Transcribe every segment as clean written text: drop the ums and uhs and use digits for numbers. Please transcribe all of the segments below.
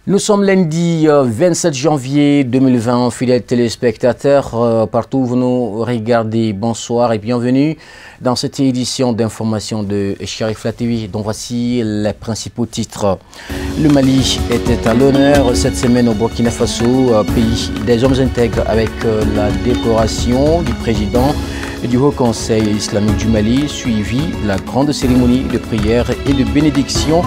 Nous sommes lundi 27 janvier 2020, fidèles téléspectateurs, partout où vous nous regardez, bonsoir et bienvenue dans cette édition d'information de Sharifla TV, dont voici les principaux titres. Le Mali était à l'honneur cette semaine au Burkina Faso, pays des hommes intègres, avec la décoration du président du Haut Conseil islamique du Mali, suivi de la grande cérémonie de prière et de bénédiction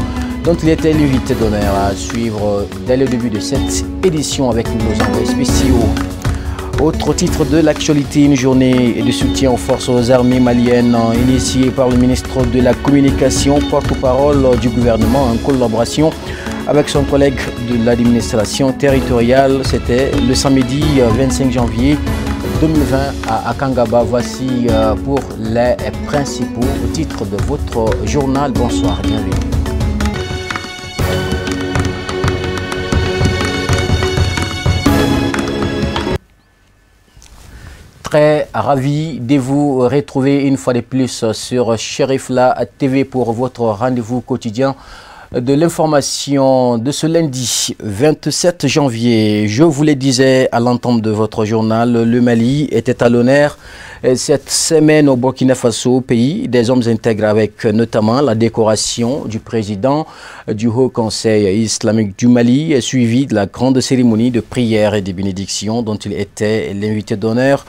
dont il était l'invité d'honneur à suivre dès le début de cette édition avec nos envoyés spéciaux. Autre titre de l'actualité, une journée de soutien aux forces armées maliennes initiée par le ministre de la Communication, porte-parole du gouvernement en collaboration avec son collègue de l'administration territoriale. C'était le samedi 25 janvier 2020 à Kangaba. Voici pour les principaux titres de votre journal. Bonsoir, bienvenue. Très ravi de vous retrouver une fois de plus sur Sharifla TV pour votre rendez-vous quotidien de l'information de ce lundi 27 janvier. Je vous le disais à l'entame de votre journal, le Mali était à l'honneur cette semaine au Burkina Faso, pays des hommes intègres, avec notamment la décoration du président du Haut Conseil islamique du Mali, suivi de la grande cérémonie de prière et de bénédiction dont il était l'invité d'honneur.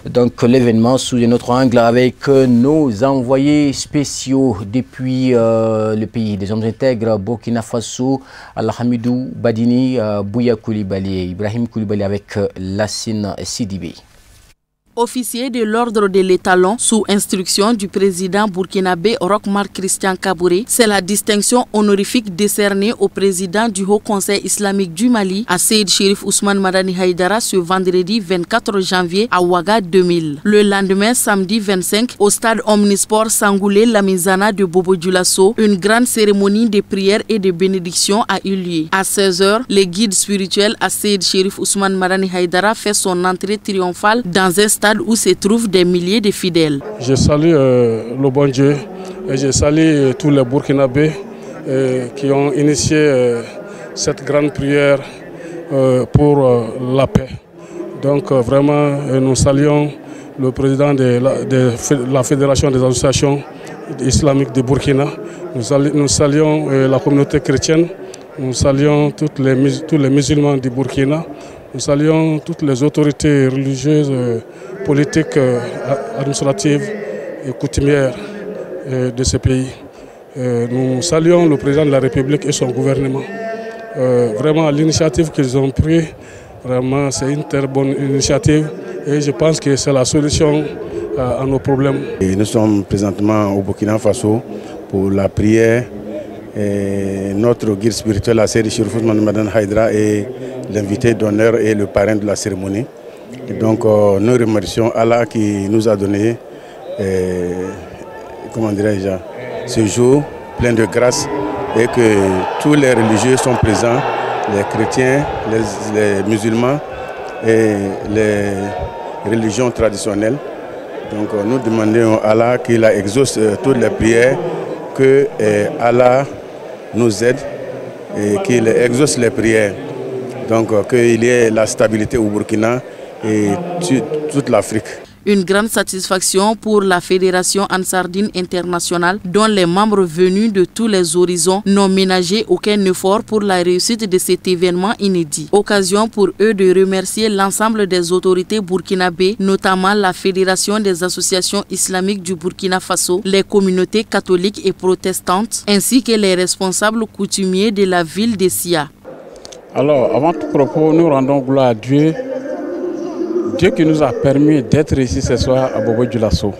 Donc l'événement sous un autre angle avec nos envoyés spéciaux depuis le pays des hommes intègres, Burkina Faso, Alhamidou Badini, Bouya Koulibaly, Ibrahim Koulibaly avec Lassine Sidibé. Officier de l'ordre de l'étalon sous instruction du président burkinabé Roch-Marc Christian Kaboré, c'est la distinction honorifique décernée au président du Haut Conseil islamique du Mali, à Seyd Chérif Ousmane Madani Haïdara, ce vendredi 24 janvier à Ouaga 2000. Le lendemain, samedi 25, au stade Omnisport Sangoulé Lamizana de Bobo Dioulasso, une grande cérémonie de prière et de bénédiction a eu lieu. À 16h, le guide spirituel à Seyd Chérif Ousmane Madani Haïdara fait son entrée triomphale dans un stade où se trouvent des milliers de fidèles. Je salue le bon Dieu et je salue tous les Burkinabés qui ont initié cette grande prière pour la paix. Donc vraiment, nous saluons le président de la Fédération des associations islamiques de Burkina. Nous saluons la communauté chrétienne. Nous saluons tous les musulmans du Burkina. Nous saluons toutes les autorités religieuses, politiques, administratives et coutumières de ce pays. Nous saluons le président de la République et son gouvernement. Vraiment, l'initiative qu'ils ont prise, vraiment, c'est une très bonne initiative et je pense que c'est la solution à nos problèmes. Et nous sommes présentement au Burkina Faso pour la prière. Et notre guide spirituel, Seyd Chérif Ousmane Madani Haïdara, est l'invité d'honneur et le parrain de la cérémonie. Et donc nous remercions Allah qui nous a donné ce jour plein de grâce et que tous les religieux sont présents, les chrétiens, les musulmans et les religions traditionnelles. Donc nous demandons à Allah qu'il exauce toutes les prières, que Allah nous aide et qu'il exauce les prières. Donc qu'il y ait la stabilité au Burkina et toute l'Afrique. Une grande satisfaction pour la Fédération Ansardine Internationale, dont les membres venus de tous les horizons n'ont ménagé aucun effort pour la réussite de cet événement inédit. Occasion pour eux de remercier l'ensemble des autorités burkinabées, notamment la Fédération des associations islamiques du Burkina Faso, les communautés catholiques et protestantes, ainsi que les responsables coutumiers de la ville de Sia. Alors, avant tout propos, nous rendons gloire à Dieu. Dieu qui nous a permis d'être ici ce soir à Bobo Dioulasso.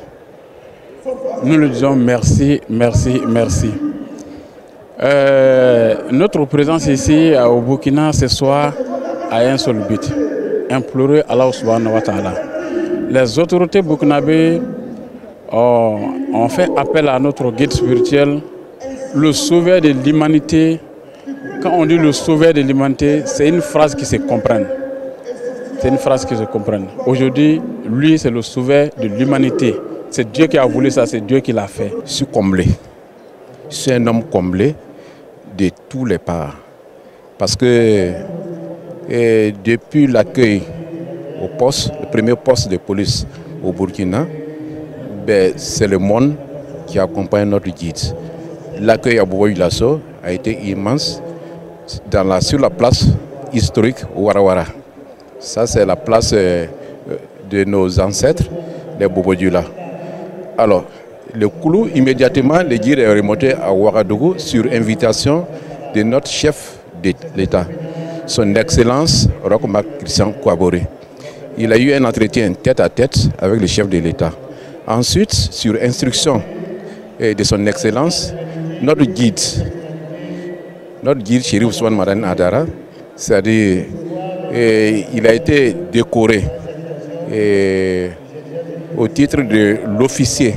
Nous lui disons merci, merci, merci. Notre présence ici au Burkina ce soir a un seul but, implorer Allah subhanahu wa ta'ala. Les autorités burkinabées ont fait appel à notre guide spirituel, le sauveur de l'humanité. Quand on dit le sauveur de l'humanité, c'est une phrase qui se comprenne. C'est une phrase qui se comprenne. Aujourd'hui, lui, c'est le sauveur de l'humanité. C'est Dieu qui a voulu ça, c'est Dieu qui l'a fait. Je suis comblé. Je suis un homme comblé de tous les parts. parce que depuis l'accueil au poste, le premier poste de police au Burkina, c'est le monde qui accompagne notre guide. L'accueil à Bobo-Dioulasso a été immense sur la place historique Ouarawara. Ça, c'est la place de nos ancêtres, les Bobo-Dioula. Alors, le Koulou, immédiatement, le guide est remonté à Ouagadougou sur invitation de notre chef de l'État, son Excellence Roch Marc Christian Kaboré. Il a eu un entretien tête à tête avec le chef de l'État. Ensuite, sur instruction de son Excellence, notre guide Chérif Ousmane Madani Haïdara, c'est-à-dire il a été décoré au titre de l'officier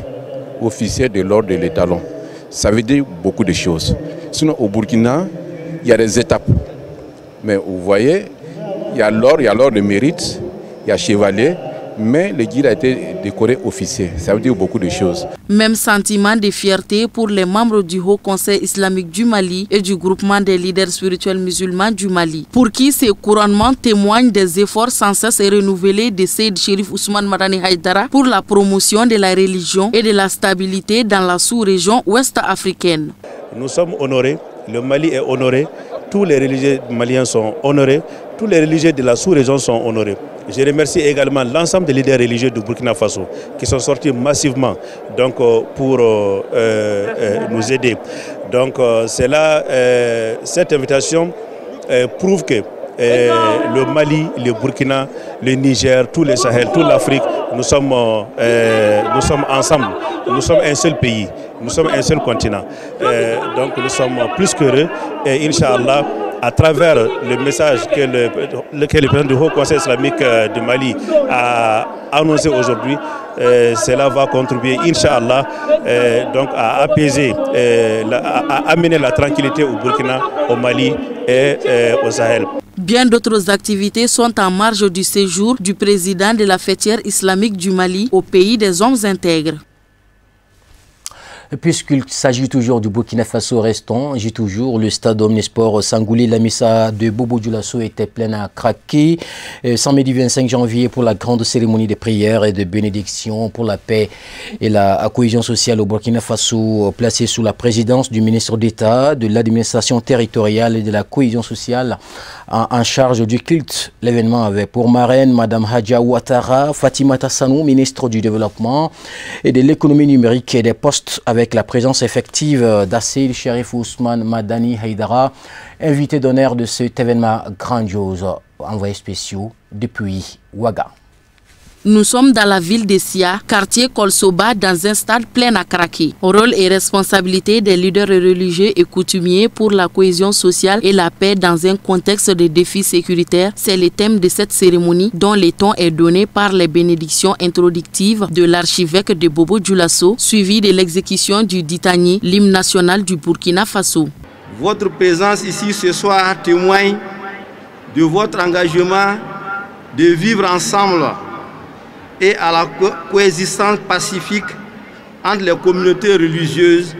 de l'ordre de l'étalon. Ça veut dire beaucoup de choses. Sinon, au Burkina, il y a des étapes. Mais vous voyez, il y a l'ordre de mérite, il y a chevalier, mais le guide a été décoré officier. Ça veut dire beaucoup de choses. Même sentiment de fierté pour les membres du Haut Conseil islamique du Mali et du groupement des leaders spirituels musulmans du Mali, pour qui ces couronnements témoignent des efforts sans cesse renouvelés de Seyd Chérif Ousmane Madani Haïdara pour la promotion de la religion et de la stabilité dans la sous-région ouest-africaine. Nous sommes honorés, le Mali est honoré, tous les religieux maliens sont honorés, tous les religieux de la sous-région sont honorés. Je remercie également l'ensemble des leaders religieux du Burkina Faso qui sont sortis massivement donc, pour nous aider. Donc cette invitation prouve que le Mali, le Burkina, le Niger, tout le Sahel, toute l'Afrique, nous sommes ensemble. Nous sommes un seul pays, nous sommes un seul continent. Donc nous sommes plus qu'heureux et Inch'Allah, à travers le message que le président du Haut Conseil islamique du Mali a annoncé aujourd'hui, cela va contribuer, Inch'Allah, donc à apaiser, à amener la tranquillité au Burkina, au Mali et au Sahel. Bien d'autres activités sont en marge du séjour du président de la fêtière islamique du Mali au pays des hommes intègres. Puisqu'il s'agit toujours du Burkina Faso restant, le stade Omnisport Sangouli, la missa de Bobo-Dioulasso était pleine à craquer. Samedi 25 janvier pour la grande cérémonie de prière et de bénédiction pour la paix et la cohésion sociale au Burkina Faso, placée sous la présidence du ministre d'État, de l'administration territoriale et de la cohésion sociale en charge du culte. L'événement avait pour marraine Mme Hadja Ouattara, Fatima Tassanou, ministre du Développement et de l'économie numérique et des postes, avec la présence effective d'Seyd Chérif Ousmane Madani Haïdara, invité d'honneur de cet événement grandiose. Envoyé spéciaux depuis Ouaga. Nous sommes dans la ville de Sia, quartier Kolsoba, dans un stade plein à craquer. Rôle et responsabilité des leaders religieux et coutumiers pour la cohésion sociale et la paix dans un contexte de défis sécuritaires, c'est le thème de cette cérémonie dont le ton est donné par les bénédictions introductives de l'archevêque de Bobo-Dioulasso, suivi de l'exécution du Ditani, l'hymne national du Burkina Faso. Votre présence ici ce soir témoigne de votre engagement de vivre ensemble et à la coexistence pacifique entre les communautés religieuses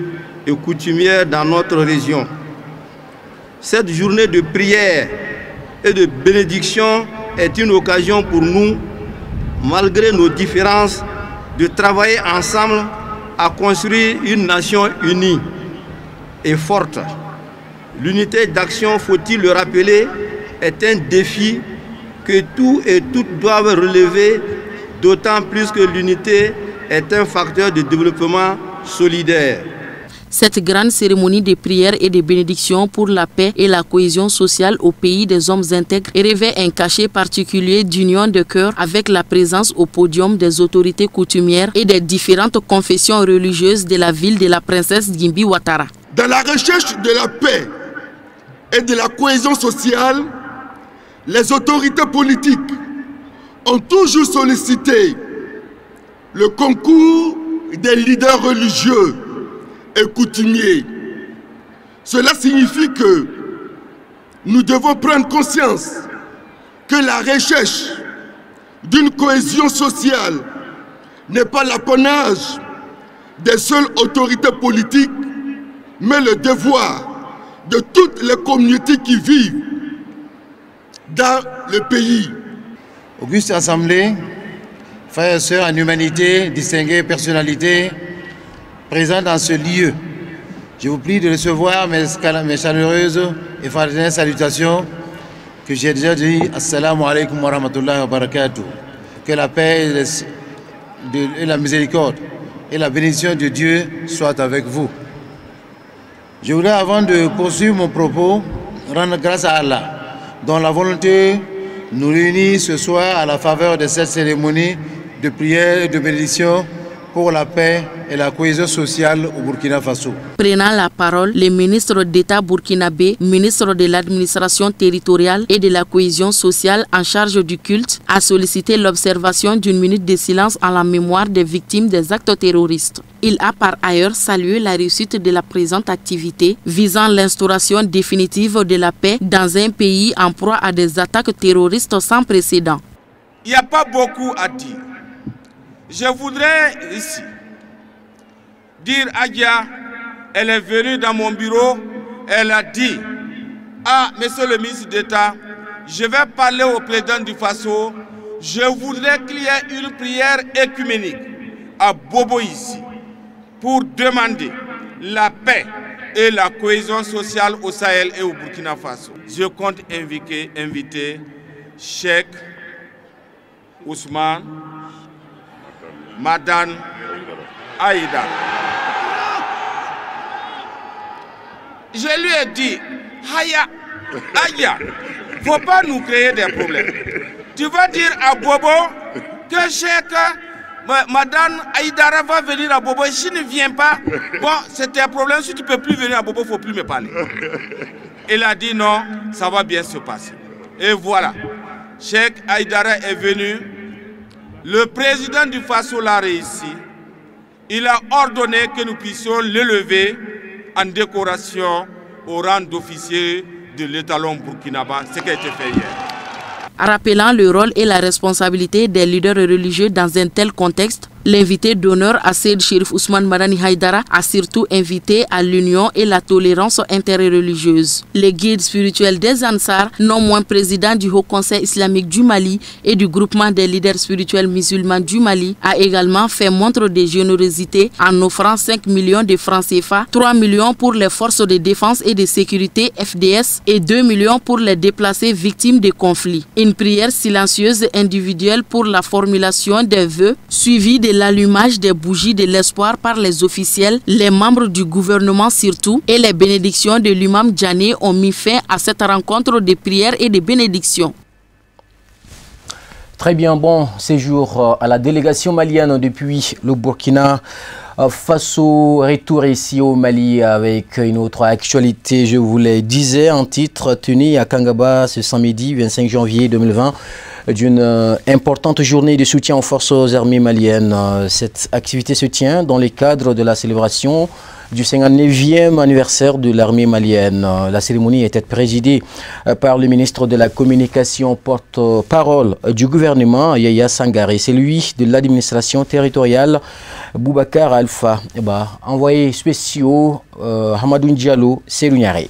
et coutumières dans notre région. Cette journée de prière et de bénédiction est une occasion pour nous, malgré nos différences, de travailler ensemble à construire une nation unie et forte. L'unité d'action, faut-il le rappeler, est un défi que tous et toutes doivent relever, d'autant plus que l'unité est un facteur de développement solidaire. Cette grande cérémonie de prière et de bénédiction pour la paix et la cohésion sociale au pays des hommes intègres revêt un cachet particulier d'union de cœur avec la présence au podium des autorités coutumières et des différentes confessions religieuses de la ville de la princesse Gimbi Ouattara. Dans la recherche de la paix et de la cohésion sociale, les autorités politiques ont toujours sollicité le concours des leaders religieux et coutumiers. Cela signifie que nous devons prendre conscience que la recherche d'une cohésion sociale n'est pas l'apanage des seules autorités politiques, mais le devoir de toutes les communautés qui vivent dans le pays. Auguste Assemblée, frères et sœurs en humanité, distinguées personnalités présentes dans ce lieu, je vous prie de recevoir mes chaleureuses et fraternelles salutations que j'ai déjà dit. Assalamu alaikum wa rahmatullahi wa barakatuh. Que la paix et la miséricorde et la bénédiction de Dieu soient avec vous. Je voudrais, avant de poursuivre mon propos, rendre grâce à Allah, dont la volonté nous réunit ce soir à la faveur de cette cérémonie de prière et de bénédiction pour la paix et la cohésion sociale au Burkina Faso. Prenant la parole, le ministre d'État burkinabé, ministre de l'administration territoriale et de la cohésion sociale en charge du culte, a sollicité l'observation d'une minute de silence en la mémoire des victimes des actes terroristes. Il a par ailleurs salué la réussite de la présente activité visant l'instauration définitive de la paix dans un pays en proie à des attaques terroristes sans précédent. Il n'y a pas beaucoup à dire. Je voudrais ici dire à Adia, elle est venue dans mon bureau, elle a dit: ah, monsieur le ministre d'État, je vais parler au président du Faso, je voudrais qu'il y ait une prière écuménique à Bobo ici pour demander la paix et la cohésion sociale au Sahel et au Burkina Faso. Je compte inviter Cheikh Ousmane Madame Aïda. Je lui ai dit, Aya, faut pas nous créer des problèmes. Tu vas dire à Bobo que Cheikh Madame Aïdara va venir à Bobo. Si ne vient pas, bon, c'est un problème. Si tu ne peux plus venir à Bobo, il ne faut plus me parler. Il a dit non, ça va bien se passer. Et voilà, Cheikh Aïdara est venu. Le président du Faso l'a réussi. Il a ordonné que nous puissions l'élever en décoration au rang d'officier de l'étalon burkinabé, ce qui a été fait hier. Rappelant le rôle et la responsabilité des leaders religieux dans un tel contexte, l'invité d'honneur à Seyd Chérif Ousmane Madani Haïdara a surtout invité à l'union et la tolérance interreligieuse. Le guide spirituel des Ansar, non moins président du Haut Conseil islamique du Mali et du groupement des leaders spirituels musulmans du Mali, a également fait montre de générosité en offrant 5 millions de francs CFA, 3 millions pour les forces de défense et de sécurité FDS et 2 millions pour les déplacés victimes des conflits. Une prière silencieuse individuelle pour la formulation des vœux, suivie de l'allumage des bougies de l'espoir par les officiels, les membres du gouvernement surtout, et les bénédictions de l'imam Djané ont mis fin à cette rencontre de prières et de bénédictions. Très bien, bon séjour à la délégation malienne depuis le Burkina Faso. Retour ici au Mali avec une autre actualité, je vous le disais, en titre tenu à Kangaba ce samedi 25 janvier 2020 d'une importante journée de soutien aux forces armées maliennes. Cette activité se tient dans le cadre de la célébration du 59e anniversaire de l'armée malienne. La cérémonie était présidée par le ministre de la Communication, porte-parole du gouvernement, Yaya Sangaré. C'est lui de l'administration territoriale, Boubacar Alpha. Envoyé spéciaux, Hamadou Diallo, Selougnare.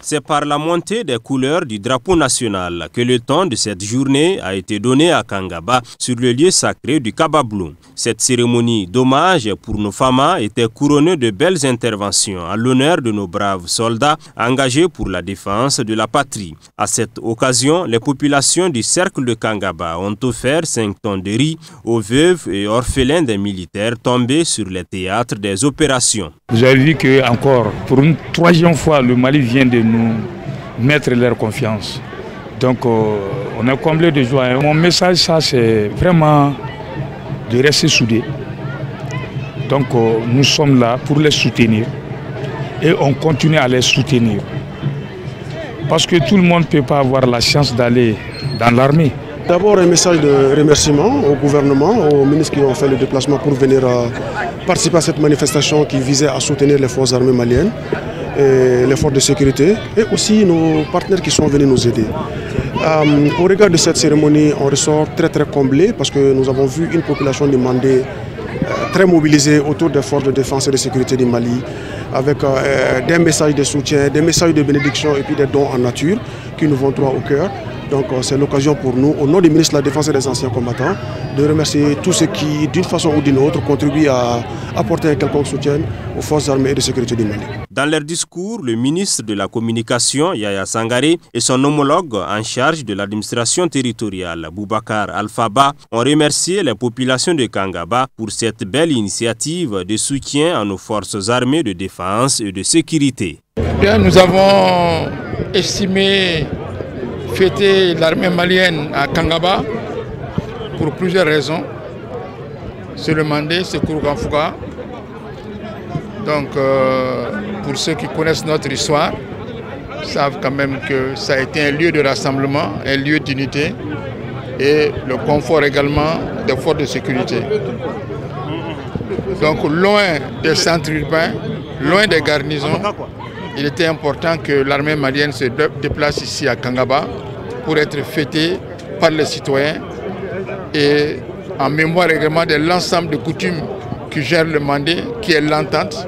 C'est par la montée des couleurs du drapeau national que le temps de cette journée a été donné à Kangaba, sur le lieu sacré du Kabablou. Cette cérémonie d'hommage pour nos Fama était couronnée de belles interventions à l'honneur de nos braves soldats engagés pour la défense de la patrie. À cette occasion, les populations du cercle de Kangaba ont offert 5 tonnes de riz aux veuves et orphelins des militaires tombés sur les théâtres des opérations. Vous avez vu que encore pour une 3e fois, le Mali vient de nous mettre leur confiance. Donc on est comblé de joie. Mon message, ça, c'est vraiment de rester soudés. Donc nous sommes là pour les soutenir et on continue à les soutenir. Parce que tout le monde ne peut pas avoir la chance d'aller dans l'armée. D'abord un message de remerciement au gouvernement, aux ministres qui ont fait le déplacement pour venir participer à cette manifestation qui visait à soutenir les forces armées maliennes, et les forces de sécurité et aussi nos partenaires qui sont venus nous aider. Au regard de cette cérémonie, on ressort très comblé parce que nous avons vu une population demandée très mobilisée autour des forces de défense et de sécurité du Mali. avec des messages de soutien, des messages de bénédiction et puis des dons en nature qui nous vont droit au cœur. Donc c'est l'occasion pour nous, au nom du ministre de la Défense et des Anciens Combattants, de remercier tous ceux qui, d'une façon ou d'une autre, contribuent à apporter un quelconque soutien aux forces armées et de sécurité du Mali. Dans leur discours, le ministre de la Communication, Yaya Sangaré, et son homologue en charge de l'administration territoriale, Boubacar Alphaba, ont remercié les populations de Kangaba pour cette belle initiative de soutien à nos forces armées de défense et de sécurité. Bien, nous avons estimé fêter l'armée malienne à Kangaba pour plusieurs raisons. C'est le Mandé, c'est Kouroukanfouka. Donc, pour ceux qui connaissent notre histoire, savent quand même que ça a été un lieu de rassemblement, un lieu d'unité et le confort également des forces de sécurité. Donc, loin des centres urbains, loin des garnisons, il était important que l'armée malienne se déplace ici à Kangaba pour être fêtée par les citoyens et en mémoire également de l'ensemble de coutumes qui gèrent le Mandé, qui est l'entente.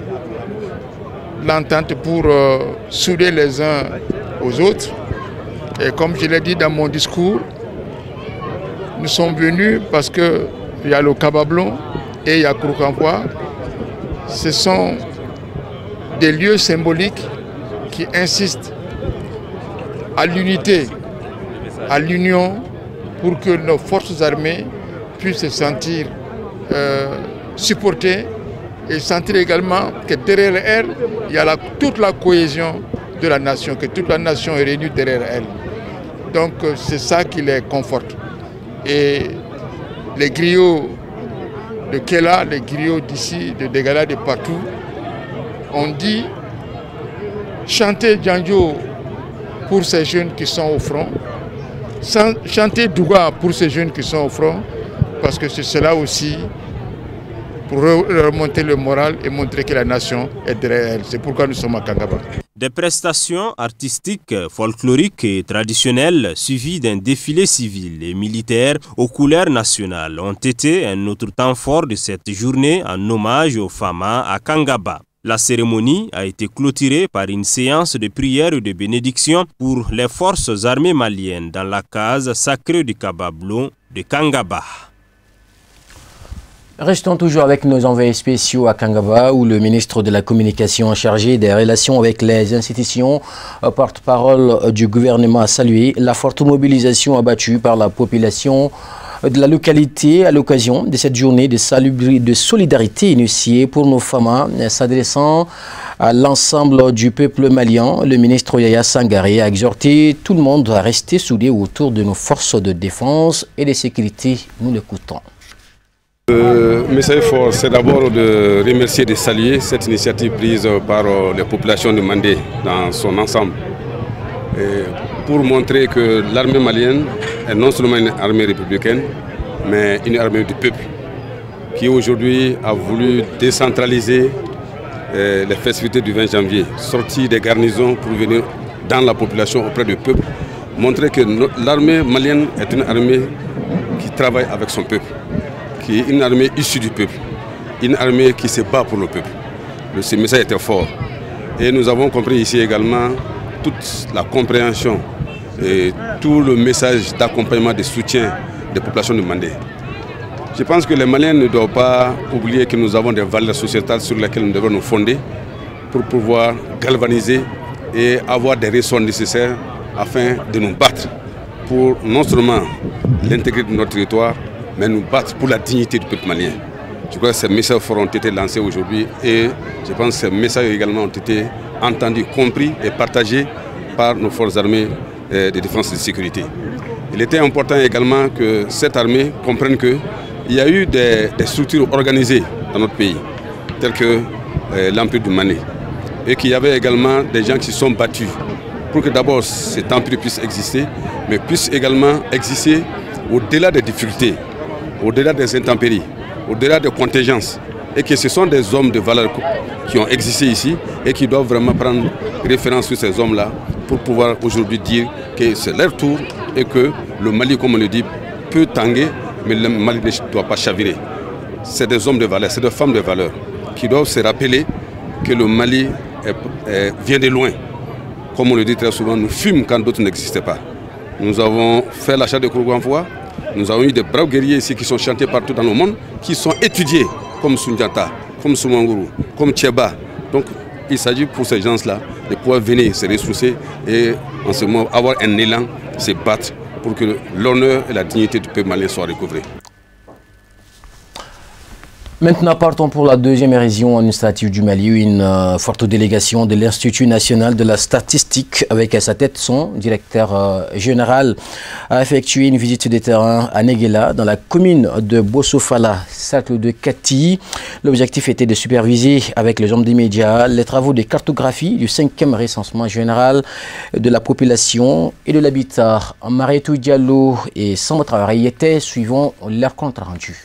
L'entente pour souder les uns aux autres. Et comme je l'ai dit dans mon discours, nous sommes venus parce qu'il y a le Kabablon et il y a Kouroukanfouka. Ce sont des lieux symboliques qui insistent à l'unité, à l'union, pour que nos forces armées puissent se sentir supportées et sentir également que derrière elles, il y a toute la cohésion de la nation, que toute la nation est réunie derrière elle. Donc c'est ça qui les conforte. Et les griots de Kela, les griots d'ici, de Degala, de partout, on dit chanter Djanjo pour ces jeunes qui sont au front, chanter Douga pour ces jeunes qui sont au front, parce que c'est cela aussi pour remonter le moral et montrer que la nation est derrière elle. C'est pourquoi nous sommes à Kangaba. Des prestations artistiques, folkloriques et traditionnelles suivies d'un défilé civil et militaire aux couleurs nationales ont été un autre temps fort de cette journée en hommage aux Fama à Kangaba. La cérémonie a été clôturée par une séance de prière et de bénédiction pour les forces armées maliennes dans la case sacrée du Kabablon de Kangaba. Restons toujours avec nos envoyés spéciaux à Kangaba, où le ministre de la Communication chargé des relations avec les institutions, porte-parole du gouvernement, a salué la forte mobilisation abattue par la population de la localité à l'occasion de cette journée de solidarité initiée pour nos femmes, s'adressant à l'ensemble du peuple malien. Le ministre Yaya Sangaré a exhorté tout le monde à rester soudé autour de nos forces de défense et de sécurité. Nous l'écoutons. Le message fort, c'est d'abord de remercier et de saluer cette initiative prise par les populations de Mandé dans son ensemble. Et pour montrer que l'armée malienne est non seulement une armée républicaine, mais une armée du peuple, qui aujourd'hui a voulu décentraliser les festivités du 20 janvier, sortir des garnisons pour venir dans la population auprès du peuple, montrer que l'armée malienne est une armée qui travaille avec son peuple, qui est une armée issue du peuple, une armée qui se bat pour le peuple. Ce message était fort. Et nous avons compris ici également toute la compréhension et tout le message d'accompagnement, de soutien des populations de Mandé. Je pense que les Maliens ne doivent pas oublier que nous avons des valeurs sociétales sur lesquelles nous devons nous fonder pour pouvoir galvaniser et avoir des ressources nécessaires afin de nous battre pour non seulement l'intégrité de notre territoire, mais nous battre pour la dignité du peuple malien. Je crois que ces messages ont été lancés aujourd'hui et je pense que ces messages également ont été entendus, compris et partagés par nos forces armées de défense et de sécurité. Il était important également que cette armée comprenne qu'il y a eu des structures organisées dans notre pays, telles que l'Empire du Mali, et qu'il y avait également des gens qui se sont battus pour que d'abord cet empire puisse exister, mais puisse également exister au-delà des difficultés, au-delà des intempéries, au-delà des contingences, et que ce sont des hommes de valeur qui ont existé ici et qui doivent vraiment prendre référence sur ces hommes-là pour pouvoir aujourd'hui dire que c'est leur tour et que le Mali, comme on le dit, peut tanguer, mais le Mali ne doit pas chavirer. C'est des hommes de valeur, c'est des femmes de valeur qui doivent se rappeler que le Mali vient de loin. Comme on le dit très souvent, nous fûmes quand d'autres n'existaient pas. Nous avons fait l'achat de Kourouganfoua. Nous avons eu des braves guerriers ici qui sont chantés partout dans le monde, qui sont étudiés comme Sundiata, comme Soumanguru, comme Tcheba. Donc il s'agit pour ces gens-là de pouvoir venir se ressourcer et en ce moment avoir un élan, se battre pour que l'honneur et la dignité du peuple malien soient recouvrés. Maintenant, partons pour la deuxième région administrative du Mali, une forte délégation de l'Institut national de la statistique, avec à sa tête son directeur général, a effectué une visite de terrain à Néguéla, dans la commune de Bossofala, cercle de Kati. L'objectif était de superviser avec les hommes des médias les travaux de cartographie du 5e recensement général de la population et de l'habitat. Marietou Diallo et Samba Traoré y étaient, suivant leur compte rendu.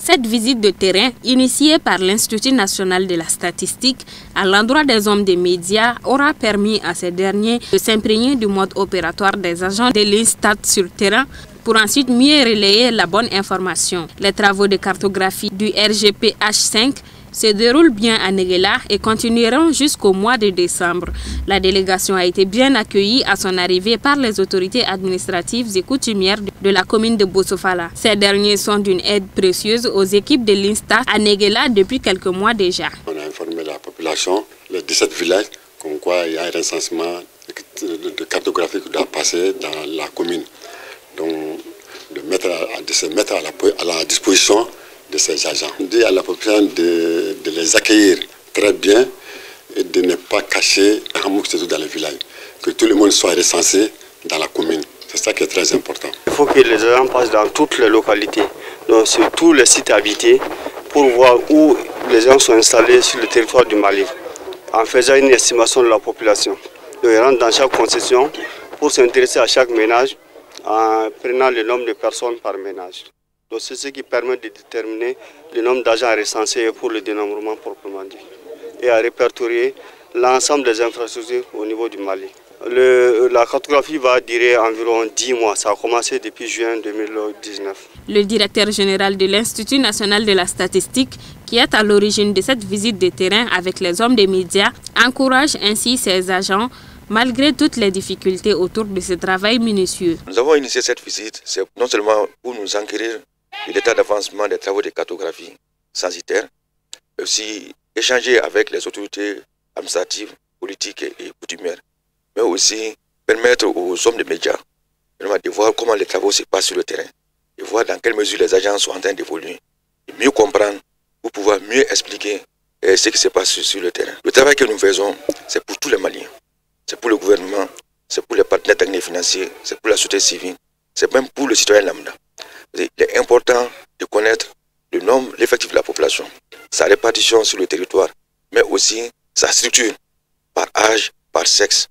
Cette visite de terrain, initiée par l'Institut national de la statistique à l'endroit des hommes des médias, aura permis à ces derniers de s'imprégner du mode opératoire des agents de l'Instat sur terrain pour ensuite mieux relayer la bonne information. Les travaux de cartographie du RGPH5 se déroulent bien à Néguéla et continueront jusqu'au mois de décembre. La délégation a été bien accueillie à son arrivée par les autorités administratives et coutumières de la commune de Bossofala. Ces derniers sont d'une aide précieuse aux équipes de l'Instat à Néguéla depuis quelques mois déjà. On a informé la population, les 17 villages, comme quoi il y a un recensement de cartographie qui doit passer dans la commune. Donc de se mettre à la disposition de ces agents. On dit à la population de les accueillir très bien et de ne pas cacher Hamouk dans le village. Que tout le monde soit recensé dans la commune. C'est ça qui est très important. Il faut que les agents passent dans toutes les localités, donc sur tous les sites habités, pour voir où les gens sont installés sur le territoire du Mali, en faisant une estimation de la population. Donc, ils rentrent dans chaque concession pour s'intéresser à chaque ménage, en prenant le nombre de personnes par ménage. C'est ce qui permet de déterminer le nombre d'agents recensés pour le dénombrement proprement dit et à répertorier l'ensemble des infrastructures au niveau du Mali. La cartographie va durer environ 10 mois, ça a commencé depuis juin 2019. Le directeur général de l'Institut national de la statistique, qui est à l'origine de cette visite de terrain avec les hommes des médias, encourage ainsi ses agents malgré toutes les difficultés autour de ce travail minutieux. Nous avons initié cette visite, c'est non seulement pour nous enquérir de l'état d'avancement des travaux de cartographie censitaire, mais aussi échanger avec les autorités administratives, politiques et coutumières, mais aussi permettre aux hommes de médias de voir comment les travaux se passent sur le terrain, de voir dans quelle mesure les agents sont en train d'évoluer, de mieux comprendre pour pouvoir mieux expliquer ce qui se passe sur le terrain. Le travail que nous faisons, c'est pour tous les Maliens. C'est pour le gouvernement, c'est pour les partenaires techniques et financiers, c'est pour la société civile, c'est même pour le citoyen lambda. Il est important de connaître le nombre, l'effectif de la population, sa répartition sur le territoire, mais aussi sa structure par âge, par sexe.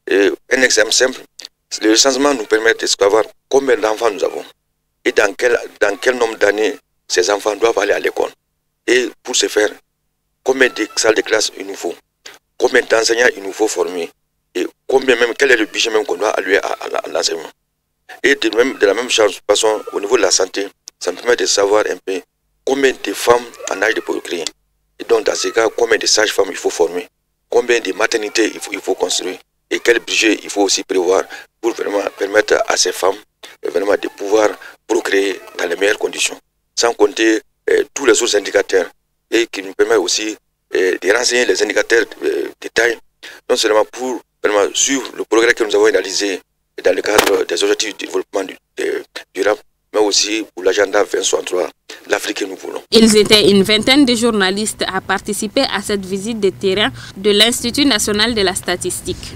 Et un exemple simple, le recensement nous permet de savoir combien d'enfants nous avons et dans quel nombre d'années ces enfants doivent aller à l'école. Et pour ce faire, combien de salles de classe il nous faut, combien d'enseignants il nous faut former. Et quel est le budget même qu'on doit allouer à l'enseignement. Et de la même façon, au niveau de la santé, ça me permet de savoir un peu combien de femmes en âge de procréer. Et donc dans ces cas, combien de sages-femmes il faut former, combien de maternités il faut construire, et quel budget il faut aussi prévoir pour vraiment permettre à ces femmes vraiment de pouvoir procréer dans les meilleures conditions. Sans compter tous les autres indicateurs, et qui nous permet aussi de renseigner les indicateurs de taille, non seulement pour suivre le progrès que nous avons réalisé dans le cadre des objectifs de développement durable, mais aussi pour l'agenda 2063, l'Afrique que nous voulons. Ils étaient une vingtaine de journalistes à participer à cette visite de terrain de l'Institut national de la statistique.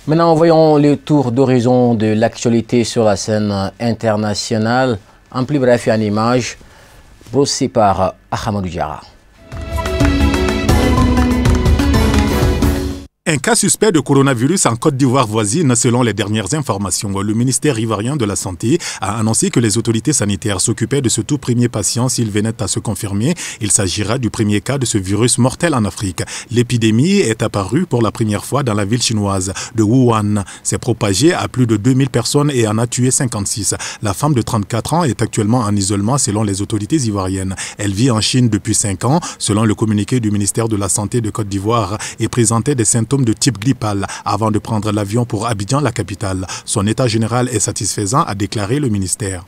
Maintenant, voyons le tour d'horizon de l'actualité sur la scène internationale. En plus bref et en image, brossé par Ahmadou Diarra. Un cas suspect de coronavirus en Côte d'Ivoire voisine, selon les dernières informations. Le ministère ivoirien de la Santé a annoncé que les autorités sanitaires s'occupaient de ce tout premier patient s'il venait à se confirmer. Il s'agira du premier cas de ce virus mortel en Afrique. L'épidémie est apparue pour la première fois dans la ville chinoise de Wuhan. C'est propagé à plus de 2000 personnes et en a tué 56. La femme de 34 ans est actuellement en isolement selon les autorités ivoiriennes. Elle vit en Chine depuis 5 ans, selon le communiqué du ministère de la Santé de Côte d'Ivoire, et présentait des symptômes de type grippal avant de prendre l'avion pour Abidjan, la capitale. Son état général est satisfaisant, a déclaré le ministère.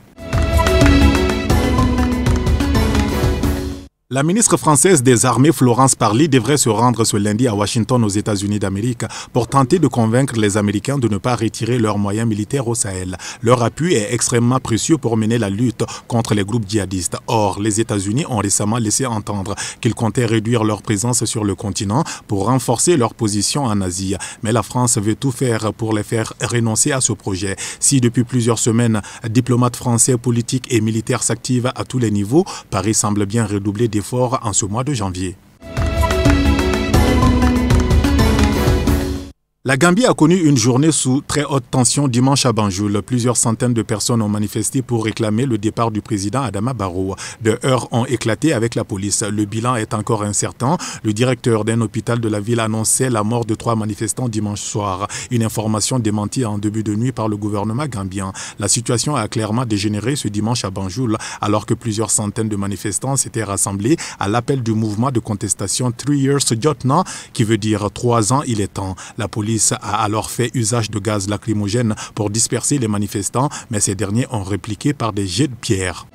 La ministre française des Armées, Florence Parly, devrait se rendre ce lundi à Washington, aux États-Unis d'Amérique, pour tenter de convaincre les Américains de ne pas retirer leurs moyens militaires au Sahel. Leur appui est extrêmement précieux pour mener la lutte contre les groupes djihadistes. Or, les États-Unis ont récemment laissé entendre qu'ils comptaient réduire leur présence sur le continent pour renforcer leur position en Asie. Mais la France veut tout faire pour les faire renoncer à ce projet. Si depuis plusieurs semaines, diplomates français, politiques et militaires s'activent à tous les niveaux, Paris semble bien redoubler d'efforts en ce mois de janvier. La Gambie a connu une journée sous très haute tension dimanche à Banjul. Plusieurs centaines de personnes ont manifesté pour réclamer le départ du président Adama Barrow. Des heurts ont éclaté avec la police. Le bilan est encore incertain. Le directeur d'un hôpital de la ville annonçait la mort de 3 manifestants dimanche soir. Une information démentie en début de nuit par le gouvernement gambien. La situation a clairement dégénéré ce dimanche à Banjul, alors que plusieurs centaines de manifestants s'étaient rassemblés à l'appel du mouvement de contestation 3 Years Jotna, qui veut dire 3 ans, il est temps. La police a alors fait usage de gaz lacrymogène pour disperser les manifestants, mais ces derniers ont répliqué par des jets de pierre.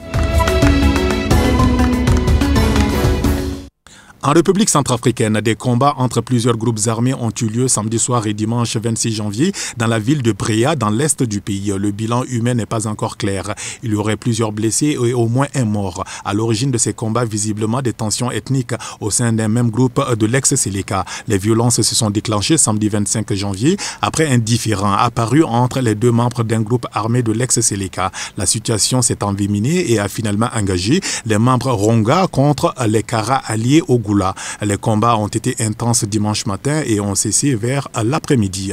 En République centrafricaine, des combats entre plusieurs groupes armés ont eu lieu samedi soir et dimanche 26 janvier dans la ville de Bréa, dans l'est du pays. Le bilan humain n'est pas encore clair. Il y aurait plusieurs blessés et au moins un mort. À l'origine de ces combats, visiblement des tensions ethniques au sein d'un même groupe de l'ex-Séléka. Les violences se sont déclenchées samedi 25 janvier après un différend apparu entre les deux membres d'un groupe armé de l'ex-Séléka. La situation s'est envenimée et a finalement engagé les membres Ronga contre les Kara alliés au Goula. Les combats ont été intenses dimanche matin et ont cessé vers l'après-midi.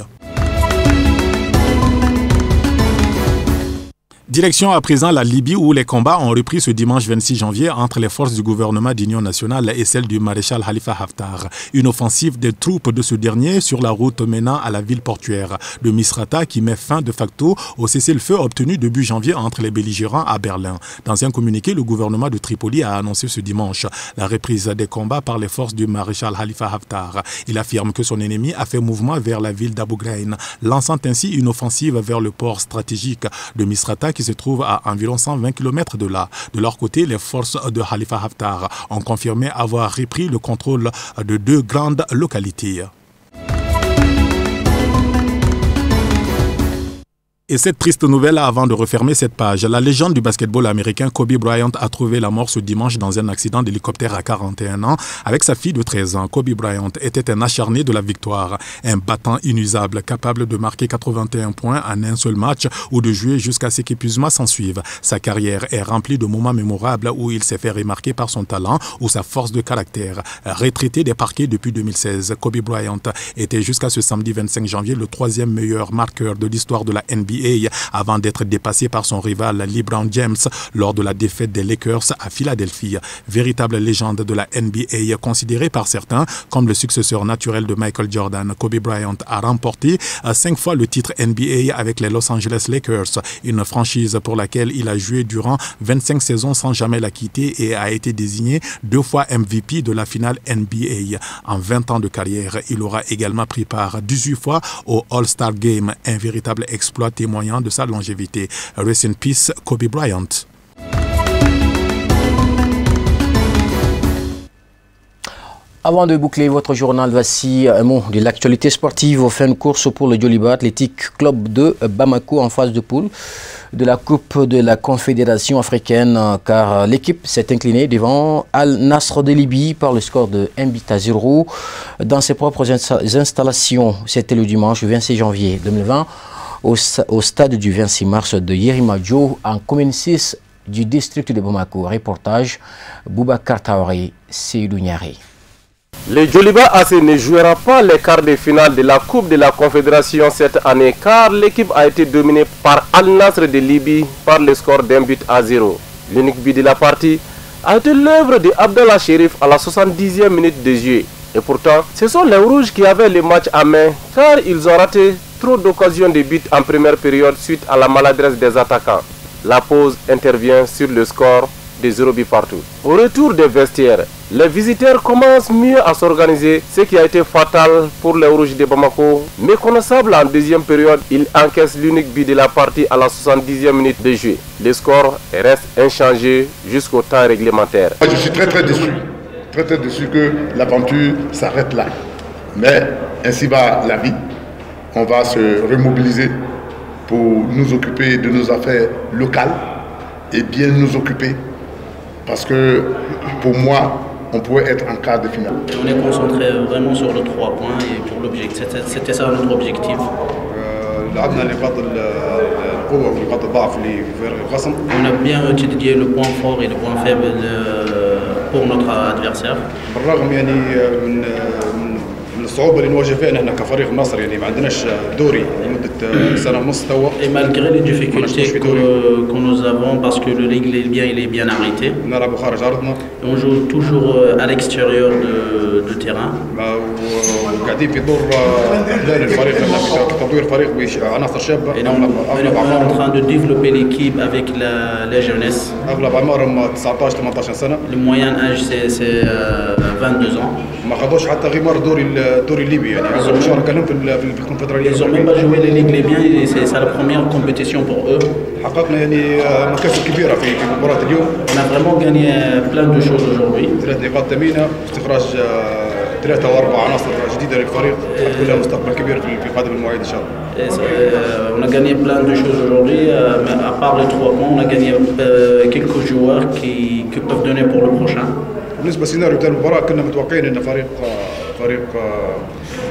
Direction à présent la Libye où les combats ont repris ce dimanche 26 janvier entre les forces du gouvernement d'union nationale et celles du maréchal Khalifa Haftar. Une offensive des troupes de ce dernier sur la route menant à la ville portuaire de Misrata qui met fin de facto au cessez-le-feu obtenu début janvier entre les belligérants à Berlin. Dans un communiqué, le gouvernement de Tripoli a annoncé ce dimanche la reprise des combats par les forces du maréchal Khalifa Haftar. Il affirme que son ennemi a fait mouvement vers la ville d'Abu Ghraib, lançant ainsi une offensive vers le port stratégique de Misrata qui se trouve à environ 120 km de là. De leur côté, les forces de Khalifa Haftar ont confirmé avoir repris le contrôle de 2 grandes localités. Et cette triste nouvelle avant de refermer cette page. La légende du basketball américain Kobe Bryant a trouvé la mort ce dimanche dans un accident d'hélicoptère à 41 ans avec sa fille de 13 ans. Kobe Bryant était un acharné de la victoire, un battant inusable capable de marquer 81 points en un seul match ou de jouer jusqu'à ce qu'épuisement s'ensuive. Sa carrière est remplie de moments mémorables où il s'est fait remarquer par son talent ou sa force de caractère. Retraité des parquets depuis 2016, Kobe Bryant était jusqu'à ce samedi 25 janvier le 3e meilleur marqueur de l'histoire de la NBA avant d'être dépassé par son rival LeBron James lors de la défaite des Lakers à Philadelphie. Véritable légende de la NBA considéré par certains comme le successeur naturel de Michael Jordan, Kobe Bryant a remporté 5 fois le titre NBA avec les Los Angeles Lakers, une franchise pour laquelle il a joué durant 25 saisons sans jamais la quitter et a été désigné 2 fois MVP de la finale NBA. En 20 ans de carrière, il aura également pris part 18 fois au All-Star Game, un véritable exploit témoignant de sa longévité. Rest in peace, Kobe Bryant. Avant de boucler votre journal, voici un mot de l'actualité sportive aux fins de course pour le Djoliba Athletic Club de Bamako en phase de poule de la Coupe de la Confédération africaine, car l'équipe s'est inclinée devant Al Nasr de Libye par le score de 1-0 dans ses propres installations. C'était le dimanche 26 janvier 2020 au stade du 26 mars de Yerimadio en commune 6 du district de Bamako. Reportage Boubacar Taouré, Seydou Niaré. Le Djoliba AC ne jouera pas les quarts de finale de la Coupe de la Confédération cette année car l'équipe a été dominée par Al Nassr de Libye par le score d'1-0. L'unique but de la partie a été l'œuvre de Abdallah Sherif à la 70e minute de jeu. Et pourtant, ce sont les Rouges qui avaient le match à main car ils ont raté trop d'occasions de but en première période suite à la maladresse des attaquants. La pause intervient sur le score de 0 but partout. Au retour des vestiaires, les visiteurs commencent mieux à s'organiser, ce qui a été fatal pour les Rouges de Bamako. Méconnaissable en deuxième période, ils encaissent l'unique but de la partie à la 70e minute de jeu. Le score reste inchangé jusqu'au temps réglementaire. Je suis très déçu. Très déçu que l'aventure s'arrête là. Mais ainsi va la vie. On va se remobiliser pour nous occuper de nos affaires locales et bien nous occuper. Parce que pour moi, on pourrait être en quart de finale. On est concentré vraiment sur les 3 points et pour l'objectif. C'était ça notre objectif. On a bien étudié le point fort et le point faible pour notre adversaire. الصعوبة اللي نواجه فيها نحن كفريق النصر يعني ما عندناش دوري لمدة سنة ونص توا. Et malgré les difficultés que nous avons parce que le ligue il est bien arrêté. نلعب خارج أرضنا. On joue toujours à l'extérieur de terrain. وقاعدين في دور إعداد الفريق تطوير الفريق بعناصر شابة. On est en train de développer l'équipe avec la jeunesse. أغلب أعمارهم 19-18 سنة. Le moyen âge c'est 22 ans. ما خدوش حتى غير دوري الليبي يعني مشاركة لهم في الكونفدرالية. Ils ont même pas joué les ligues libyennes et c'est la première compétition pour eux. حققنا يعني مكاسب كبيرة في مباراة اليوم. On a vraiment gagné plein de choses aujourd'hui. 3 نقاط ثمينة استخراج 3 و 4 عناصر جديدة للفريق تكون لها مستقبل كبير في قادم المواعيد إن شاء الله. On a gagné plein de choses aujourd'hui, mais à part les 3 points, on a gagné quelques joueurs qui peuvent donner pour le prochain. بالنسبة للسيناريو تاع المباراة كنا متوقعين أن فريق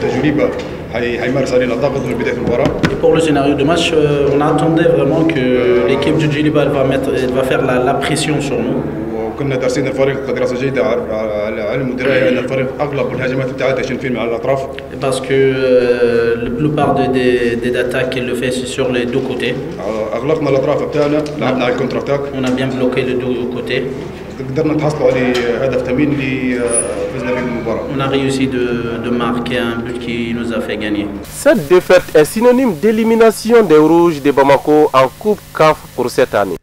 تجربة هيمارس علينا ضغط من بداية المباراة. Et pour le scénario de match, on attendait vraiment que l'équipe du Djoliba va faire la pression sur nous. وكنا دارسين الفريق دراسة جيدة على علم ودراية أن الفريق أغلب الهجمات بتاعته تنفيذ على الأطراف. Parce que la plupart des attaques il le fait sur les deux côtés. أغلقنا الأطراف بتاعنا لعبنا على الكونتر اتاك. On a bien bloqué les deux côtés. قدرنا نحصلوا على هدف ثمين اللي فزنا به بالمباراة. On a réussi de marquer un but qui nous a fait gagner. Cette défaite est synonyme d'élimination des Rouges de Bamako en Coupe CAF pour cette année.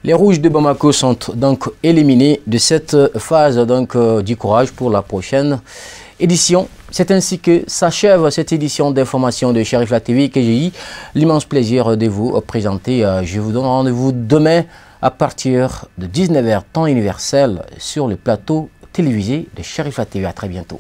Les Rouges de Bamako sont donc éliminés de cette phase du courage pour la prochaine édition. C'est ainsi que s'achève cette édition d'information de Cherif La TV que j'ai eu l'immense plaisir de vous présenter. Je vous donne rendez-vous demain à partir de 19h temps universel sur le plateau télévisé de Cherif La TV. À très bientôt.